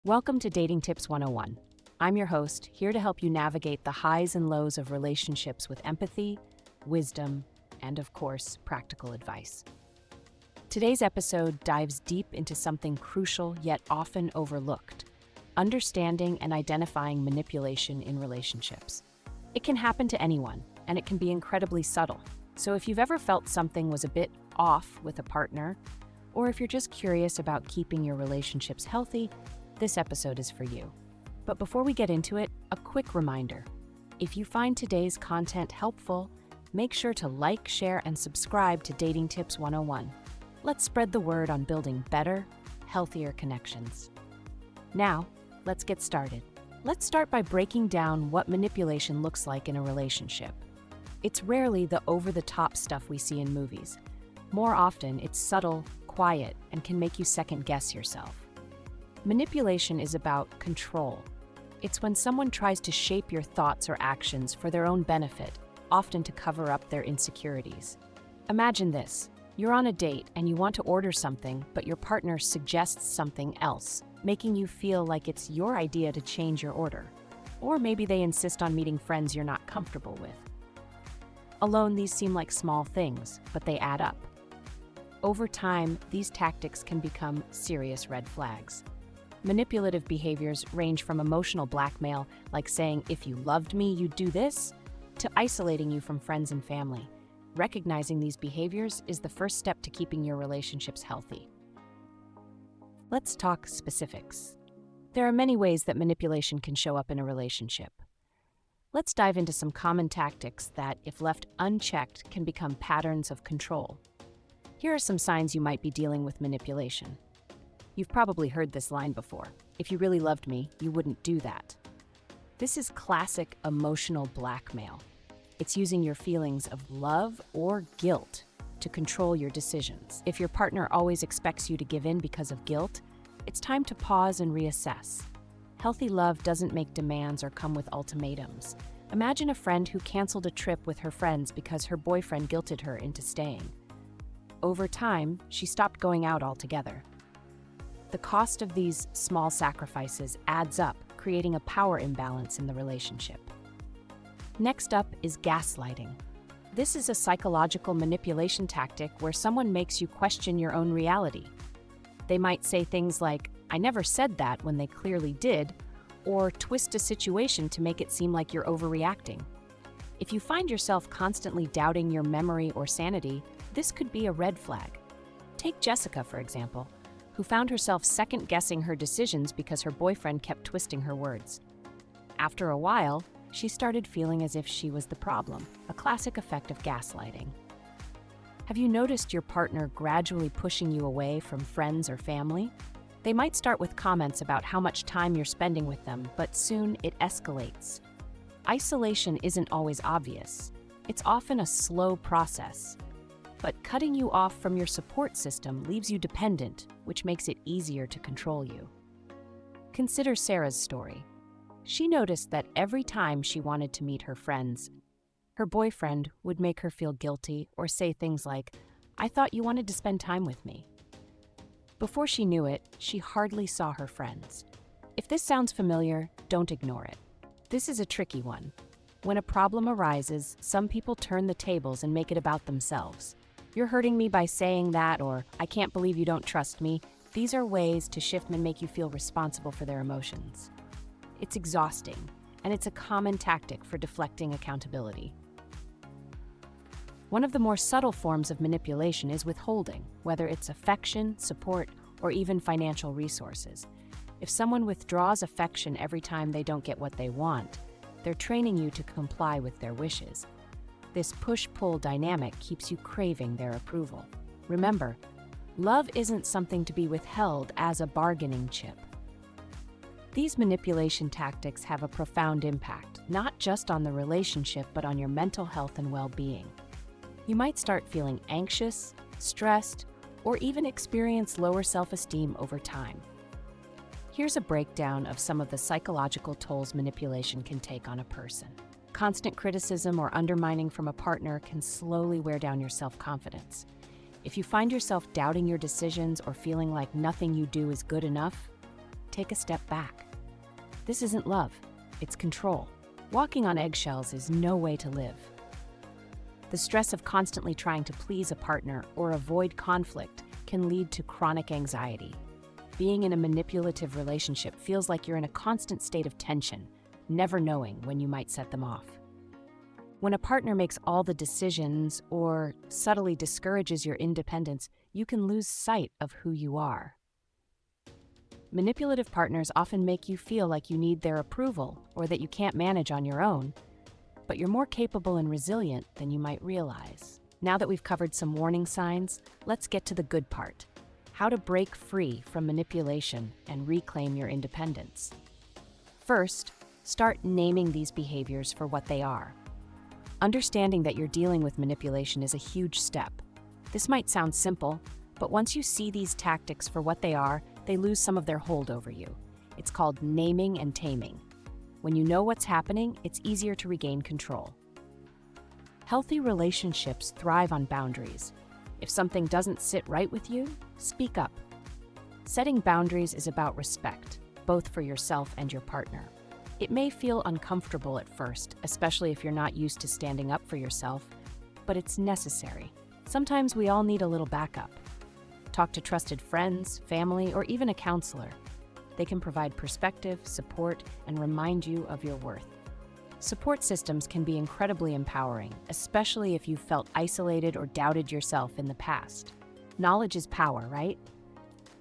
Welcome to Dating Tips 101. I'm your host, here to help you navigate the highs and lows of relationships with empathy, wisdom, and of course, practical advice. Today's episode dives deep into something crucial yet often overlooked: understanding and identifying manipulation in relationships. It can happen to anyone, and it can be incredibly subtle. So if you've ever felt something was a bit off with a partner, or if you're just curious about keeping your relationships healthy, this episode is for you. But before we get into it, a quick reminder. If you find today's content helpful, make sure to like, share, and subscribe to Dating Tips 101. Let's spread the word on building better, healthier connections. Now, let's get started. Let's start by breaking down what manipulation looks like in a relationship. It's rarely the over-the-top stuff we see in movies. More often, it's subtle, quiet, and can make you second-guess yourself. Manipulation is about control. It's when someone tries to shape your thoughts or actions for their own benefit, often to cover up their insecurities. Imagine this. You're on a date and you want to order something, but your partner suggests something else, making you feel like it's your idea to change your order. Or maybe they insist on meeting friends you're not comfortable with. Alone, these seem like small things, but they add up. Over time, these tactics can become serious red flags. Manipulative behaviors range from emotional blackmail, like saying, "If you loved me, you'd do this," to isolating you from friends and family. Recognizing these behaviors is the first step to keeping your relationships healthy. Let's talk specifics. There are many ways that manipulation can show up in a relationship. Let's dive into some common tactics that, if left unchecked, can become patterns of control. Here are some signs you might be dealing with manipulation. You've probably heard this line before: "If you really loved me, you wouldn't do that." This is classic emotional blackmail. It's using your feelings of love or guilt to control your decisions. If your partner always expects you to give in because of guilt, it's time to pause and reassess. Healthy love doesn't make demands or come with ultimatums. Imagine a friend who canceled a trip with her friends because her boyfriend guilted her into staying. Over time, she stopped going out altogether. The cost of these small sacrifices adds up, creating a power imbalance in the relationship. Next up is gaslighting. This is a psychological manipulation tactic where someone makes you question your own reality. They might say things like, "I never said that," when they clearly did, or twist a situation to make it seem like you're overreacting. If you find yourself constantly doubting your memory or sanity, this could be a red flag. Take Jessica, for example, who found herself second-guessing her decisions because her boyfriend kept twisting her words. After a while, she started feeling as if she was the problem, a classic effect of gaslighting. Have you noticed your partner gradually pushing you away from friends or family? They might start with comments about how much time you're spending with them, but soon it escalates. Isolation isn't always obvious. It's often a slow process. But cutting you off from your support system leaves you dependent, which makes it easier to control you. Consider Sarah's story. She noticed that every time she wanted to meet her friends, her boyfriend would make her feel guilty or say things like, "I thought you wanted to spend time with me." Before she knew it, she hardly saw her friends. If this sounds familiar, don't ignore it. This is a tricky one. When a problem arises, some people turn the tables and make it about themselves. "You're hurting me by saying that," or "I can't believe you don't trust me." These are ways to shift and make you feel responsible for their emotions. It's exhausting, and it's a common tactic for deflecting accountability. One of the more subtle forms of manipulation is withholding, whether it's affection, support, or even financial resources. If someone withdraws affection every time they don't get what they want, they're training you to comply with their wishes. This push-pull dynamic keeps you craving their approval. Remember, love isn't something to be withheld as a bargaining chip. These manipulation tactics have a profound impact, not just on the relationship, but on your mental health and well-being. You might start feeling anxious, stressed, or even experience lower self-esteem over time. Here's a breakdown of some of the psychological tolls manipulation can take on a person. Constant criticism or undermining from a partner can slowly wear down your self-confidence. If you find yourself doubting your decisions or feeling like nothing you do is good enough, take a step back. This isn't love, it's control. Walking on eggshells is no way to live. The stress of constantly trying to please a partner or avoid conflict can lead to chronic anxiety. Being in a manipulative relationship feels like you're in a constant state of tension, never knowing when you might set them off. When a partner makes all the decisions or subtly discourages your independence, you can lose sight of who you are. Manipulative partners often make you feel like you need their approval or that you can't manage on your own, but you're more capable and resilient than you might realize. Now that we've covered some warning signs, let's get to the good part: how to break free from manipulation and reclaim your independence. First, start naming these behaviors for what they are. Understanding that you're dealing with manipulation is a huge step. This might sound simple, but once you see these tactics for what they are, they lose some of their hold over you. It's called naming and taming. When you know what's happening, it's easier to regain control. Healthy relationships thrive on boundaries. If something doesn't sit right with you, speak up. Setting boundaries is about respect, both for yourself and your partner. It may feel uncomfortable at first, especially if you're not used to standing up for yourself, but it's necessary. Sometimes we all need a little backup. Talk to trusted friends, family, or even a counselor. They can provide perspective, support, and remind you of your worth. Support systems can be incredibly empowering, especially if you've felt isolated or doubted yourself in the past. Knowledge is power, right?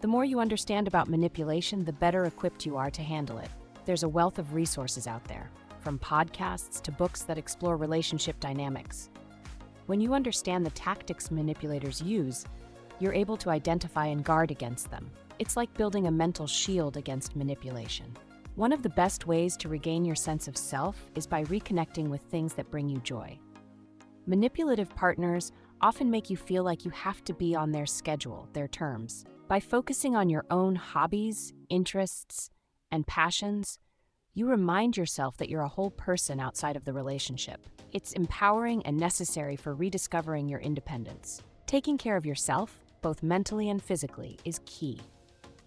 The more you understand about manipulation, the better equipped you are to handle it. There's a wealth of resources out there, from podcasts to books that explore relationship dynamics. When you understand the tactics manipulators use, you're able to identify and guard against them. It's like building a mental shield against manipulation. One of the best ways to regain your sense of self is by reconnecting with things that bring you joy. Manipulative partners often make you feel like you have to be on their schedule, their terms. By focusing on your own hobbies, interests, and passions, you remind yourself that you're a whole person outside of the relationship. It's empowering and necessary for rediscovering your independence. Taking care of yourself, both mentally and physically, is key.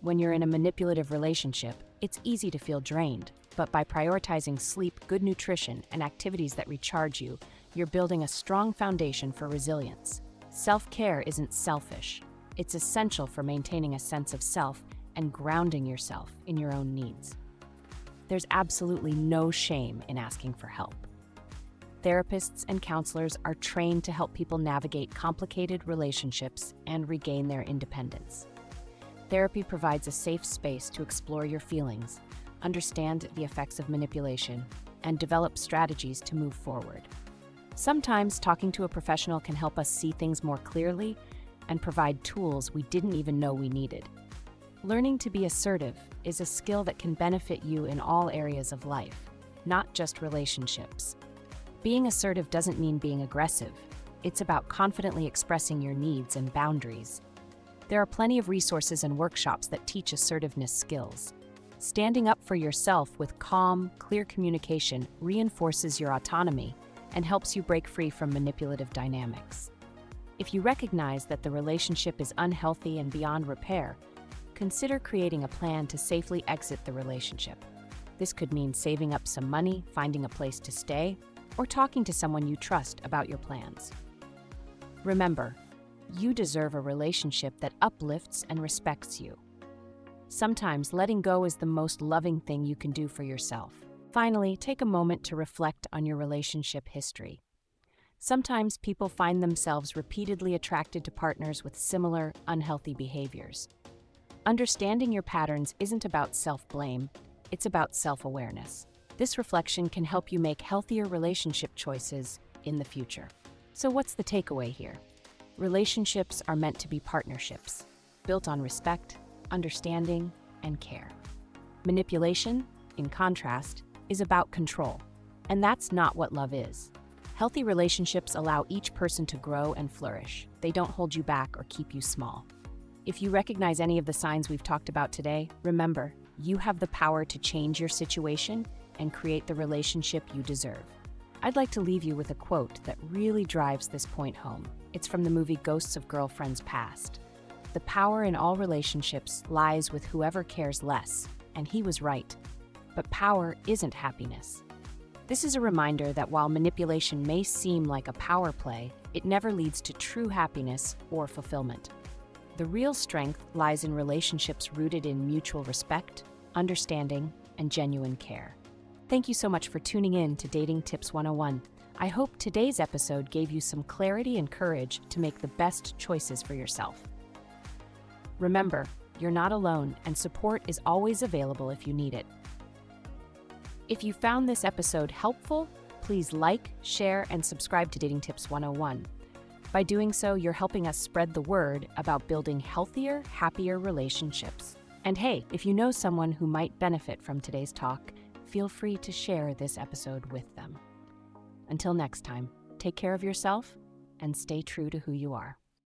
When you're in a manipulative relationship, it's easy to feel drained, but by prioritizing sleep, good nutrition, and activities that recharge you, you're building a strong foundation for resilience. Self-care isn't selfish. It's essential for maintaining a sense of self and grounding yourself in your own needs. There's absolutely no shame in asking for help. Therapists and counselors are trained to help people navigate complicated relationships and regain their independence. Therapy provides a safe space to explore your feelings, understand the effects of manipulation, and develop strategies to move forward. Sometimes talking to a professional can help us see things more clearly and provide tools we didn't even know we needed. Learning to be assertive is a skill that can benefit you in all areas of life, not just relationships. Being assertive doesn't mean being aggressive. It's about confidently expressing your needs and boundaries. There are plenty of resources and workshops that teach assertiveness skills. Standing up for yourself with calm, clear communication reinforces your autonomy and helps you break free from manipulative dynamics. If you recognize that the relationship is unhealthy and beyond repair, consider creating a plan to safely exit the relationship. This could mean saving up some money, finding a place to stay, or talking to someone you trust about your plans. Remember, you deserve a relationship that uplifts and respects you. Sometimes letting go is the most loving thing you can do for yourself. Finally, take a moment to reflect on your relationship history. Sometimes people find themselves repeatedly attracted to partners with similar, unhealthy behaviors. Understanding your patterns isn't about self-blame, it's about self-awareness. This reflection can help you make healthier relationship choices in the future. So what's the takeaway here? Relationships are meant to be partnerships, built on respect, understanding, and care. Manipulation, in contrast, is about control, and that's not what love is. Healthy relationships allow each person to grow and flourish. They don't hold you back or keep you small. If you recognize any of the signs we've talked about today, remember, you have the power to change your situation and create the relationship you deserve. I'd like to leave you with a quote that really drives this point home. It's from the movie Ghosts of Girlfriends Past. The power in all relationships lies with whoever cares less, and he was right. But power isn't happiness. This is a reminder that while manipulation may seem like a power play, it never leads to true happiness or fulfillment. The real strength lies in relationships rooted in mutual respect, understanding, and genuine care. Thank you so much for tuning in to Dating Tips 101. I hope today's episode gave you some clarity and courage to make the best choices for yourself. Remember, you're not alone, and support is always available if you need it. If you found this episode helpful, please like, share, and subscribe to Dating Tips 101. By doing so, you're helping us spread the word about building healthier, happier relationships. And hey, if you know someone who might benefit from today's talk, feel free to share this episode with them. Until next time, take care of yourself and stay true to who you are.